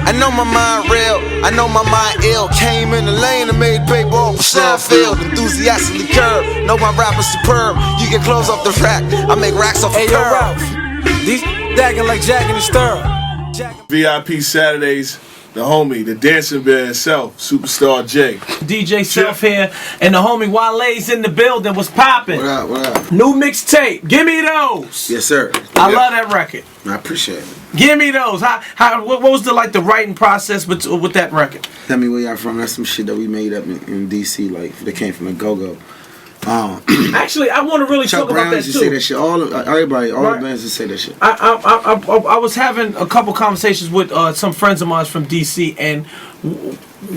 I know my mind real, I know my mind ill. Came in the lane and made paper off of Seinfeld. Enthusiastically curved, know my rap is superb. You get clothes off the rack, I make racks off the curb. Hey, yo, Ralph, these dagging like Jack and the Stir. VIP Saturdays, the homie, the dancing bear himself, Superstar J. DJ Self here, and the homie Wale's in the building. Was popping. What up, what up? New mixtape. Give me those. Yes, sir. I love that record. I appreciate it. Give me those. What was the writing process with that record? Tell me where y'all from. That's some shit that we made up in DC, like that came from the Go-Go. Actually, I want to really Chuck talk Brown about that used too. to say that shit. All Right. the bands used to say that shit. I was having a couple conversations with some friends of mine from DC, and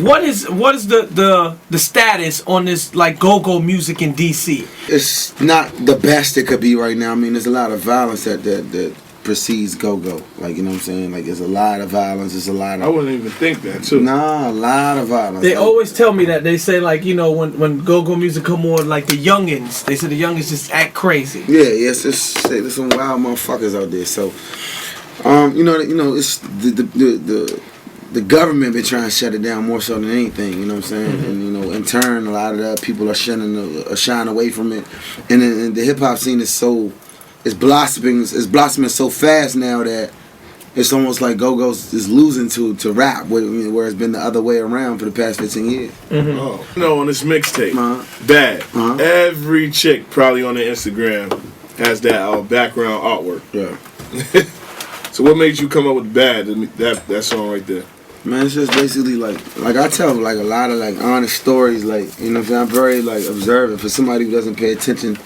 what is the status on this like go-go music in DC? It's not the best it could be right now. I mean, there's a lot of violence that precedes go-go. Like, you know what I'm saying? Like, there's a lot of violence. There's a lot of... I wouldn't even think that, too. Nah, a lot of violence. They always tell me that. They say, like, you know, when go-go music come on, like, the youngins, they say the youngins just act crazy. Yeah, yes, there's some wild motherfuckers out there. So, you know, it's the government been trying to shut it down more so than anything. You know what I'm saying? Mm-hmm. And, you know, in turn, a lot of the people are shying away from it. And the hip-hop scene is so... It's blossoming so fast now that it's almost like go-go's is losing to rap, where it's been the other way around for the past 15 years. Mm-hmm. Oh. No, on this mixtape, Bad. Every chick probably on their Instagram has that background artwork. Yeah. So what made you come up with Bad, that song right there? Man, it's just basically like I tell like a lot of like honest stories, like, you know what I'm saying? I'm very like observant for somebody who doesn't pay attention.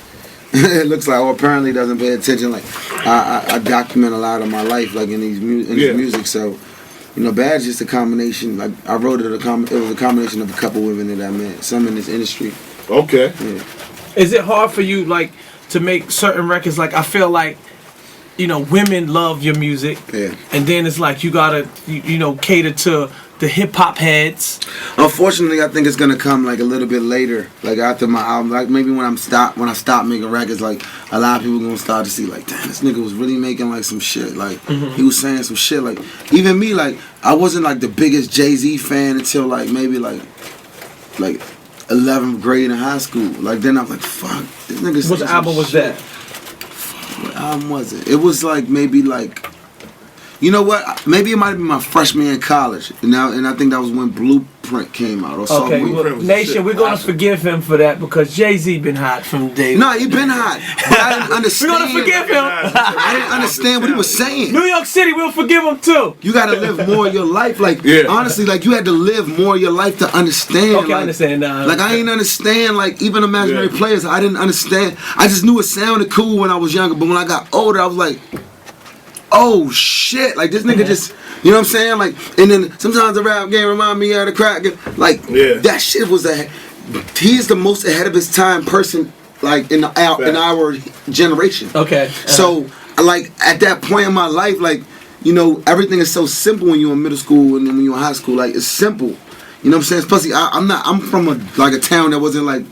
It looks like, or apparently doesn't pay attention. Like I document a lot of my life, like in this music. So, you know, Bad is just a combination. Like I wrote it. It was a combination of a couple women that I met, some in this industry. Okay. Yeah. Is it hard for you like to make certain records? Like I feel like, you know, women love your music. Yeah. And then it's like you gotta you know cater to the hip hop heads. Unfortunately, I think it's gonna come like a little bit later, like after my album, like maybe when I stop making records, like a lot of people gonna start to see like, damn, this nigga was really making like some shit, like he was saying some shit, like even me, like I wasn't like the biggest Jay-Z fan until like maybe like 11th grade in high school. Like then I was like, fuck, this nigga. What album was that? What album was it? It was like maybe like. You know what? Maybe it might have been my freshman year in college. And I think that was when Blueprint came out. Or okay, well, Nation, we're going to forgive him for that because Jay-Z been hot from day one. No, he been hot. But I didn't understand. We're going to forgive him. I didn't understand what he was saying. New York City, we'll forgive him too. You got to live more of your life. Like, honestly, like you had to live more of your life to understand. Okay, like, I understand now. Like, I ain't understand, like, even Imaginary Players, I didn't understand. I just knew it sounded cool when I was younger. But when I got older, I was like... Oh shit! Like this nigga just, you know what I'm saying? Like, and then sometimes the rap game remind me of the crack game. Like that shit was he's the most ahead of his time person, like in our generation. Okay. So like at that point in my life, like, you know, everything is so simple when you're in middle school and then when you're in high school. Like it's simple. You know what I'm saying? Plus, I'm from a town that wasn't like,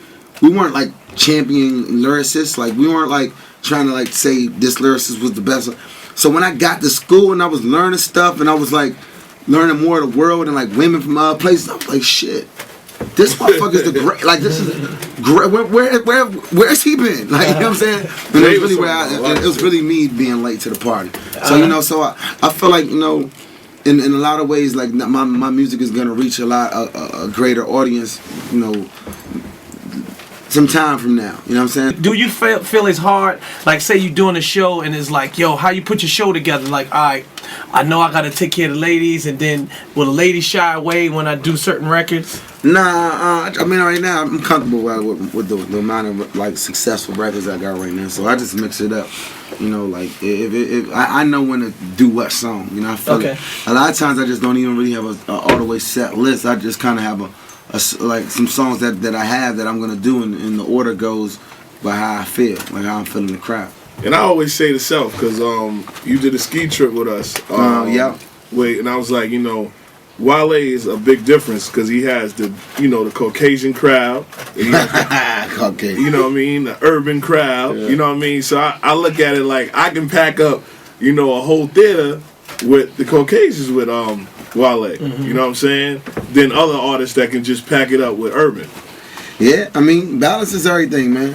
we weren't like champion lyricists. Like we weren't like trying to like say this lyricist was the best. So when I got to school and I was learning stuff and I was like learning more of the world and like women from other places, I was like, shit, this motherfucker's the great. Like this is great. Where's he been? Like, you know what I'm saying? And it was really it was really me being late to the party. So you know, so I feel like, you know, in a lot of ways, like my music is gonna reach a greater audience, you know, some time from now, you know what I'm saying? Do you feel it's hard? Like, say you doing a show and it's like, yo, how you put your show together? Like, all right, I know I gotta take care of the ladies, and then will the ladies shy away when I do certain records? Nah, I mean, right now I'm comfortable with the amount of like successful records I got right now, so I just mix it up. You know, like if I know when to do what song. You know, I feel like a lot of times I just don't even really have a all the way set list. I just kind of have like some songs that I have that I'm gonna do, and the order goes by how I feel, like how I'm feeling the crowd. And I always say to self, because you did a ski trip with us. And I was like, you know, Wale is a big difference because he has the Caucasian crowd. Caucasian. You know what I mean? The urban crowd. Yeah. You know what I mean? So I look at it like I can pack up, a whole theater with the Caucasians with Wale. You know what I'm saying? Than other artists that can just pack it up with urban. Yeah, I mean, balance is everything, man.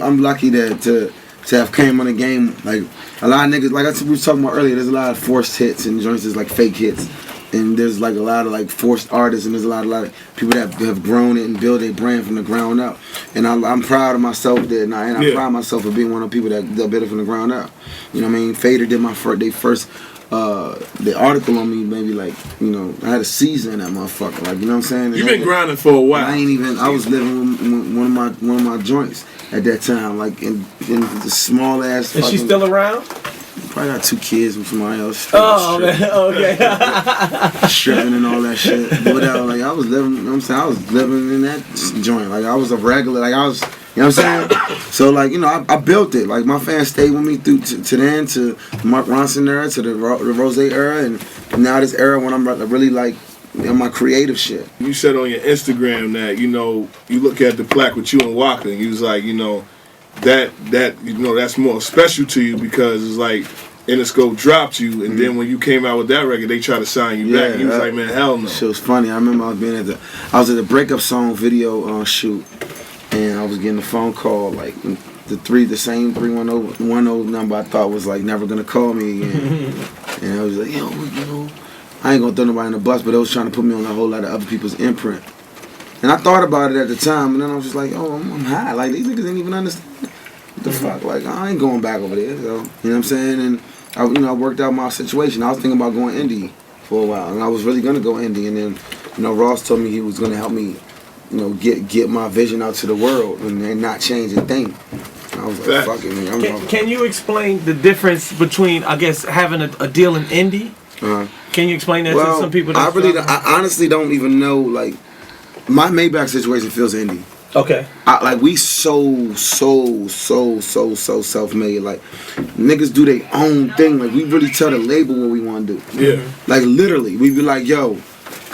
I'm lucky to have came on the game. Like a lot of niggas, like we was talking about earlier, there's a lot of forced hits and joints is like fake hits, and there's like a lot of like forced artists, and there's a lot of people that have grown it and built their brand from the ground up. And I'm proud of myself that, and I pride myself for being one of the people that built it from the ground up. You know what I mean? Fader did they first. The article on me, maybe like, you know, I had a season in that motherfucker, like, you know what I'm saying? You've been grinding for a while. I was living with one of my joints at that time, like in the small ass. Is she still around? Probably got 2 kids from somebody else. Oh, okay. Stripping and all that shit. Whatever, like I was living, you know what I'm saying? I was living in that joint, like I was a regular, like I was. You know what I'm saying? So, like, you know, I built it. Like, my fans stayed with me through to then, to Mark Ronson era, to the Rose era, and now this era when I'm really, like, in my creative shit. You said on your Instagram that, you know, you look at the plaque with you and Walker, and you was like, you know, that you know, that's more special to you because it's like Interscope dropped you, and then when you came out with that record, they tried to sign you back. And you was like, man, hell no. Shit was funny. I remember I was at the breakup song video shoot. And I was getting a phone call, like the same 310 number I thought was like never gonna call me again. And I was like, yo, you know, I ain't gonna throw nobody in the bus, but they was trying to put me on a whole lot of other people's imprint. And I thought about it at the time, and then I was just like, oh, I'm high. Like these niggas ain't even understand. What the fuck? Like I ain't going back over there. So, you know what I'm saying? And I worked out my situation. I was thinking about going indie for a while, and I was really gonna go indie. And then, you know, Ross told me he was gonna help me, you know, get my vision out to the world and not change a thing. And I was like, fuck it, man. Can you explain the difference between, I guess, having a deal in indie? Can you explain that to some people? I honestly don't even know. Like, my Maybach situation feels indie. Okay. Like we so self-made. Like niggas do their own thing. Like we really tell the label what we want to do. Yeah. Like literally, we be like, yo,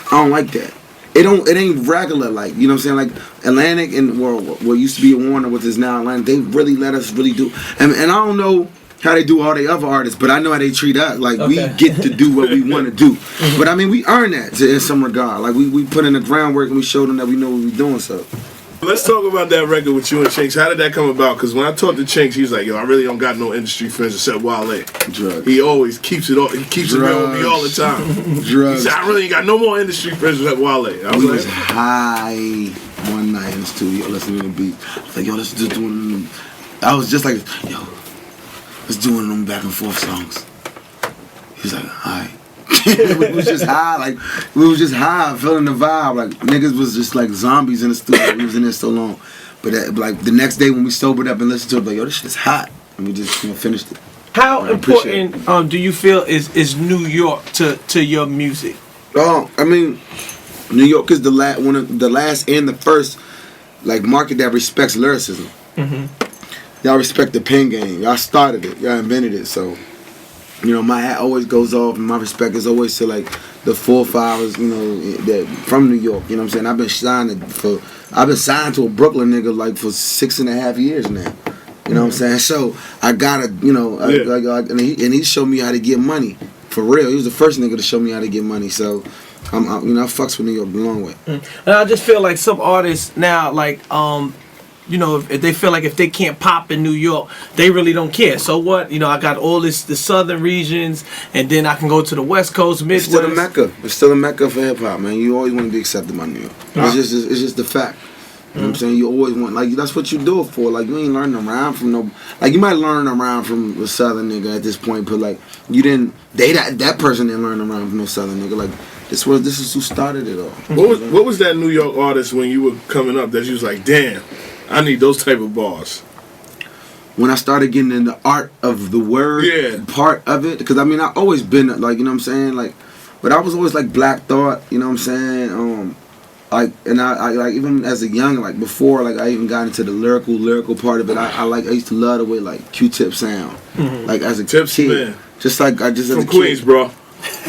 I don't like that. It ain't regular, like, you know what I'm saying? Like Atlantic and what used to be a Warner, what is now Atlantic, they really let us really do. And I don't know how they do all the other artists, but I know how they treat us. Like we get to do what we want to do. But I mean, we earn that in some regard. Like we put in the groundwork and we showed them that we know what we're doing. So let's talk about that record with you and Chinks. How did that come about? Because when I talked to Chinks, he was like, yo, I really don't got no industry friends except Wale. Drugs. He always keeps it real with me all the time. Drugs. He said, I really ain't got no more industry friends except Wale. I was high one night in the studio listening to the beat. I was like, yo, let's just do them. I was just like, yo, let's do one of them back and forth songs. He was like, alright. we was just high, feeling the vibe. Like niggas was just like zombies in the studio. We was in there so long, but like the next day when we sobered up and listened to it, like yo, this shit's hot, and we just finished it. How important do you feel is New York to your music? Oh, I mean, New York is one of the last and the first like market that respects lyricism. Y'all respect the pen game. Y'all started it. Y'all invented it. So, you know, my hat always goes off, and my respect is always to like the forefathers, you know, that from New York. You know what I'm saying? I've been signed to a Brooklyn nigga like for 6.5 years now. You know what I'm saying? So I gotta, you know, and he showed me how to get money for real. He was the first nigga to show me how to get money. So I fucks with New York the long way. And I just feel like some artists now, like you know, if they feel like if they can't pop in New York, they really don't care. So what? You know, I got all the southern regions, and then I can go to the West Coast, Midwest. It's still a mecca. It's still a mecca for hip hop, man. You always want to be accepted by New York. It's just the fact. You know what I'm saying? You always want, like, that's what you do it for. Like, you ain't learning around from no, like, you might learn around from a southern nigga at this point, but like, you didn't, that person didn't learn around from no southern nigga. Like, this is who started it all. What was that New York artist when you were coming up that you was like, damn, I need those type of bars? When I started getting in the art of the word part of it, because I mean, I always been like, you know what I'm saying, like, but I was always like Black Thought, you know what I'm saying, like, and I like, even as a young, like before, like I even got into the lyrical part of it. I used to love the way like Q-Tip sound, like as a kid, man. Just like I just from as a Queens, kid. bro.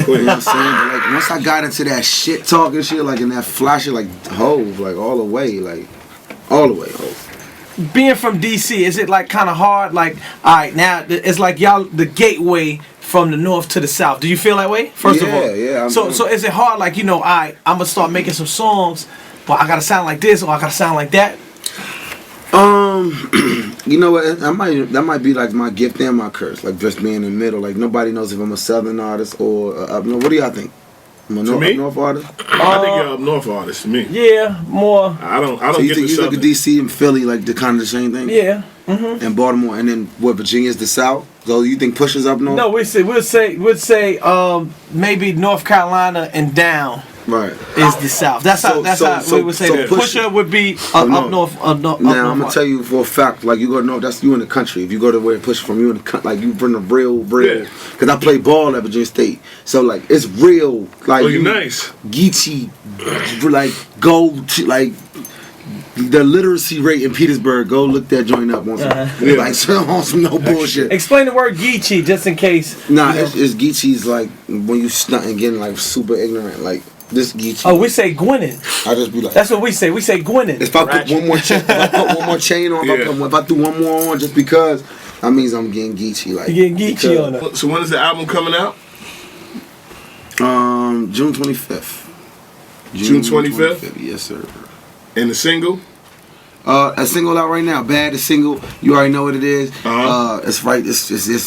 You know what I'm saying? But like once I got into that shit talking shit, like in that flashy, like Hove, like all the way, Hove. Being from DC, is it like kind of hard? Like, all right, now it's like y'all the gateway from the north to the south. Do you feel that way? First of all, Yeah. So is it hard? Like, you know, I'm gonna start making some songs, but I gotta sound like this or I gotta sound like that. You know what? That might be like my gift and my curse. Like just being in the middle. Like nobody knows if I'm a southern artist or up north. What do y'all think? I'm a north artist. I think you're up north artist to me. Yeah, more. I don't So you get think the you look southern. at DC and Philly like the kind of the same thing? Yeah. Mm-hmm. And Baltimore, and then what? Virginia's the South. So you think Pusha's up north? No, we'd say maybe North Carolina and down. Right. Is the South. That's how we would say that. Pusha would be up north. Now I'm gonna tell you for a fact, like you go to north, that's you in the country. If you go to where Pusha from, you in the country, like you bring the real. Yeah. Cause I play ball at Virginia State, so like it's real. Like Oh, you nice. Geechee, like go to like the literacy rate in Petersburg. Go look that joint up once. Yeah. Like on some no bullshit. Explain the word Geechee just in case. Nah, it's Geechee's like when you stunting, getting like super ignorant, like. This Geechee. Oh, we say Gwinnett. I just be like. That's what we say. We say Gwinnett. If I put one more chain, on, if I threw one more on, just because, that means I'm getting Geechee. Like You're getting Geechee on it. So when is the album coming out? June 25th. June 25th? Yes, sir. And the single? A single out right now. Bad, a single. You already know what it is. Uh-huh. It's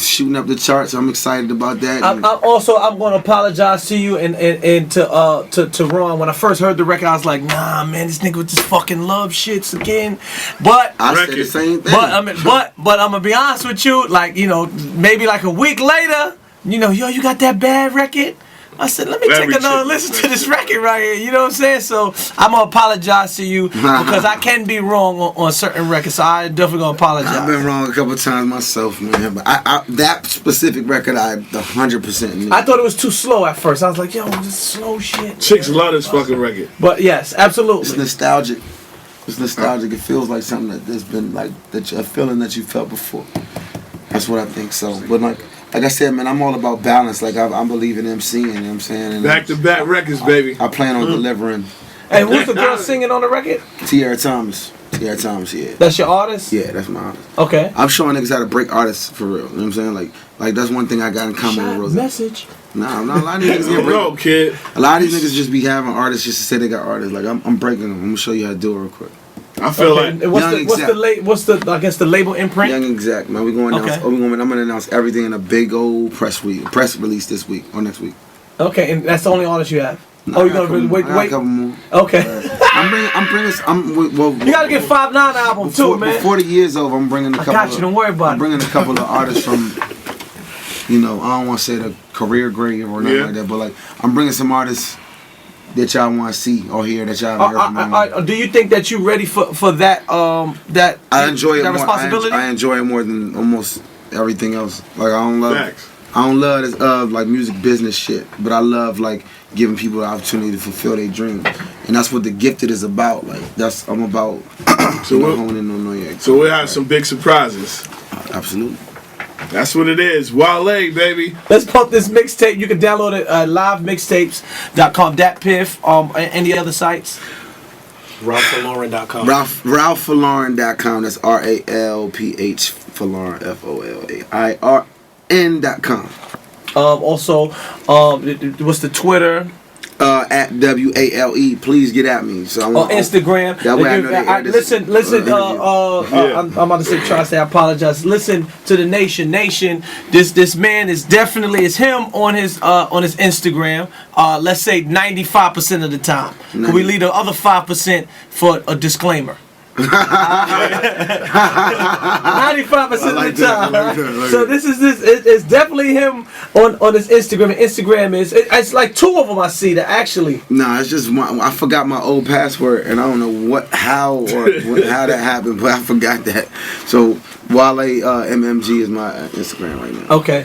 shooting up the charts. I'm excited about that. I'm going to apologize to you and to Ron. When I first heard the record, I was like, nah, man, this nigga with this fucking love shits again. But I said the same thing. But I'm gonna be honest with you. Like, you know, maybe like a week later, you know, yo, you got that bad record. I said, let me take another listen to this record right here. You know what I'm saying? So I'm going to apologize to you because I can be wrong on certain records. So I definitely going to apologize. I've been wrong a couple times myself, man. But that specific record, I 100% knew. I thought it was too slow at first. I was like, yo, this is slow shit. Chicks love this fucking record. But yes, absolutely. It's nostalgic. It's nostalgic. It feels like something that's been like, a feeling that you felt before. That's what I think so. But like I said, man, I'm all about balance. Like I believe in MCing, you know what I'm saying? And Back-to-back records, baby. I plan on delivering. And who's the girl singing on the record? Tiara Thomas, yeah. That's your artist? Yeah, that's my artist. Okay. I'm showing niggas how to break artists for real. You know what I'm saying? Like that's one thing I got in common with Rose. Message. Nah, a lot of these niggas get break. Kid. A lot of these niggas just be having artists just to say they got artists. Like I'm breaking them. I'm gonna show you how to do it real quick. I feel like what's the label imprint? Young Exact, man. We going to announce. I'm gonna announce everything in a big old press release this week or next week. Okay, and that's the only artist you have. Nah, you're gonna wait. A couple more. Okay. I'm bringing. Well, you gotta get 5'9" album too, man. Before the year's over, I'm bringing a couple. I got you. Don't worry about it. I'm bringing a couple of artists from. You know, I don't want to say the career grave or nothing like that, but like I'm bringing some artists that y'all want to see or hear that y'all haven't heard from. Do you think that you ready for that that I enjoy it more. responsibility? I enjoy it more than almost everything else. Like I don't love this like music business shit, but I love like giving people the opportunity to fulfill their dreams, and that's what the Gifted is about. Like I'm about. So we'll have some big surprises. Absolutely. That's what it is. Wale, baby. Let's pump this mixtape. You can download it at livemixtapes.com. DatPiff. Any other sites? RalphForLauren.com. RalphForLauren.com. That's RALPH for Lauren FOLAIRN.com. Also, what's the Twitter? At WALE. Please get at me. So on Instagram. That way I know listen. I'm about to say. I apologize. Listen to the nation. This man is definitely him on his Instagram. Let's say 95% of the time. Can we leave the other 5% for a disclaimer? 95% of the time. So it's definitly him on his Instagram. And Instagram it's like 2 of them I see that actually. Nah, it's just I forgot my old password and I don't know how that happened, but I forgot that. So Wale MMG is my Instagram right now. Okay.